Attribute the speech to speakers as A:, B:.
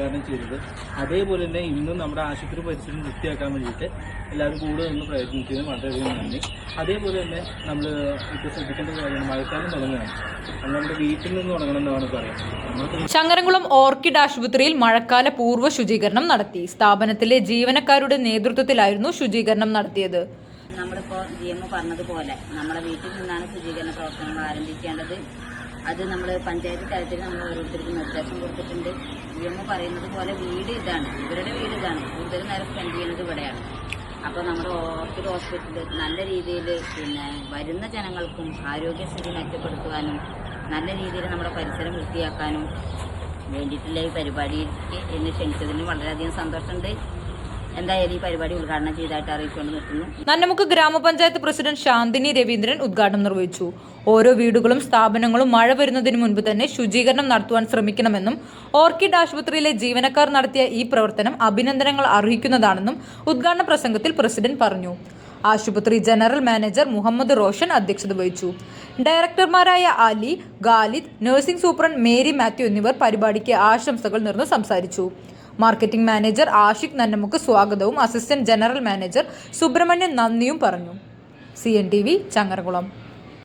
A: ഉദ്ഘാടനം ചെയ്തത്. അതേപോലെ തന്നെ ഇന്നും നമ്മുടെ ആശുപത്രി പരിസരം വൃത്തിയാക്കാൻ വേണ്ടിയിട്ട് എല്ലാവരും കൂടെ നിന്ന് പ്രയത്നിച്ചതിന് വളരെയധികം നന്ദി. അതേപോലെ തന്നെ നമ്മൾ ഇപ്പോൾ ശ്രദ്ധിക്കേണ്ട കാര്യമാണ്, മഴക്കാലം തുടങ്ങുകയാണ്. നമ്മുടെ വീട്ടിൽ നിന്ന് തുടങ്ങണമെന്നാണ് പറയുന്നത്.
B: ചങ്ങരംകുളം ഓർക്കിഡ് ആശുപത്രിയിൽ മഴക്കാല പൂർവ്വ ശുചീകരണം നടത്തി. സ്ഥാപനത്തിലെ ജീവനക്കാരുടെ നേതൃത്വത്തിലായിരുന്നു ശുചീകരണം നടത്തിയത്.
C: നമ്മളിപ്പോൾ GM പറഞ്ഞതുപോലെ നമ്മുടെ വീട്ടിൽ നിന്നാണ് ശുചീകരണ പ്രവർത്തനങ്ങൾ ആരംഭിക്കേണ്ടത്. അത് നമ്മൾ പഞ്ചായത്ത് തലത്തിൽ നമ്മൾ ഓരോരുത്തർക്കും നിർദ്ദേശം കൊടുത്തിട്ടുണ്ട്. GM പറയുന്നത് പോലെ വീട് ഇതാണ്, ഇവരുടെ വീട് ഇതാണ്, കൂടുതൽ നേരം സ്പെൻഡ് ചെയ്യുന്നത് ഇവിടെയാണ്. അപ്പോൾ നമ്മുടെ ഓർക്കിഡ് ഹോസ്പിറ്റൽ നല്ല രീതിയിൽ വരുന്ന ജനങ്ങൾക്കും ആരോഗ്യസ്ഥിതി മെച്ചപ്പെടുത്തുവാനും നല്ല രീതിയിൽ നമ്മുടെ പരിസരം വൃത്തിയാക്കാനും വേണ്ടിയിട്ടുള്ള ഈ പരിപാടിക്ക് എന്നെ ക്ഷണിച്ചതിന് വളരെയധികം സന്തോഷമുണ്ട്. എന്തായാലും ഈ പരിപാടി ഉദ്ഘാടനം ചെയ്തതായിട്ട് അറിയിച്ചുകൊണ്ട് നിർത്തുന്നു.
B: നന്നമുക്ക് ഗ്രാമപഞ്ചായത്ത് പ്രസിഡന്റ് ശാന്തിനി രവീന്ദ്രൻ ഉദ്ഘാടനം നിർവഹിച്ചു. ഓരോ വീടുകളും സ്ഥാപനങ്ങളും മഴ വരുന്നതിന് മുൻപ് തന്നെ ശുചീകരണം നടത്തുവാൻ ശ്രമിക്കണമെന്നും ഓർക്കിഡ് ആശുപത്രിയിലെ ജീവനക്കാർ നടത്തിയ ഈ പ്രവർത്തനം അഭിനന്ദനങ്ങൾ അർഹിക്കുന്നതാണെന്നും ഉദ്ഘാടന പ്രസംഗത്തിൽ പ്രസിഡന്റ് പറഞ്ഞു. ആശുപത്രി ജനറൽ മാനേജർ മുഹമ്മദ് റോഷൻ അധ്യക്ഷത വഹിച്ചു. ഡയറക്ടർമാരായ അലി, ഖാലിദ്, നഴ്സിംഗ് സൂപ്രണ്ട് മേരി മാത്യു എന്നിവർ പരിപാടിക്ക് ആശംസകൾ നേർന്ന് സംസാരിച്ചു. മാർക്കറ്റിംഗ് മാനേജർ ആഷിഖ് നന്നമുക്ക് സ്വാഗതവും അസിസ്റ്റന്റ് ജനറൽ മാനേജർ സുബ്രഹ്മണ്യൻ നന്ദിയും പറഞ്ഞു. CNTV ചങ്ങരംകുളം.